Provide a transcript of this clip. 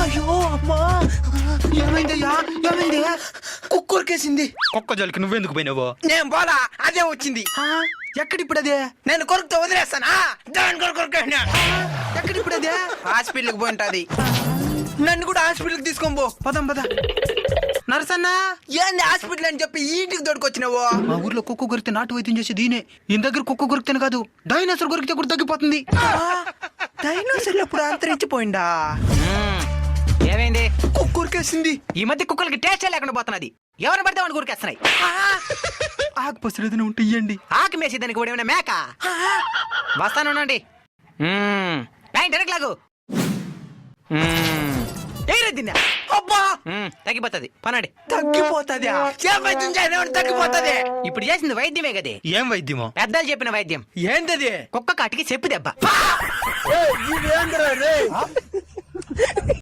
అయ్యో అమ్మా, ఏమైందయ్యా? ఏమైంది? కుక్కరికేసింది. కుక్క జోలికి నువ్వెందుకు పోయినావో? నేను పోలా, అదే వచ్చింది. ఎక్కడిప్పుడు అదే? నేను కొరుకుతో వదిలేస్తానా? దాని కొరకు ఎక్కడిప్పుడు అదే? హాస్పిటల్కి పోయింటది. నన్ను కూడా హాస్పిటల్కి తీసుకొని పో. పదం పద. నరసన్న, ఏంది హాస్పిటల్ అని చెప్పి ఈ ఇంటికి దొడుకొచ్చినావు? మా ఊర్లో కుక్క కొరికితే నాటు వైద్యం చేసి దీనే. ఈ దగ్గర కుక్క కొరికితేనే కాదు, డైనోసార్ కొరికితే కూడా తగ్గిపోతుంది. డైనోసార్ ఎప్పుడు అంతరించిపోయిందా? ఏమైంది? కుక్కరికేసింది. ఈ మధ్య కుక్కలకి టేస్ట్ లేకుండా పోతున్నది. ఎవరిని పడితే వాడిని ఊరికేస్తున్నాయి. ఆకు పసరు ఏదైనా ఉంటే ఇయ్యండి. ఆకు మేసి దానికి కూడా ఏమైనా మేక. వస్తానుండండి. లాగు అబ్బా, తగ్గిపోతుంది. పనండి. తగ్గిపోతుంది. తగ్గిపోతుంది. ఇప్పుడు చేసింది వైద్యమే కదే. ఏం వైద్యమో? పెద్దలు చెప్పిన వైద్యం. ఏంటది? కుక్క కాటికి చెప్పు దెబ్బ.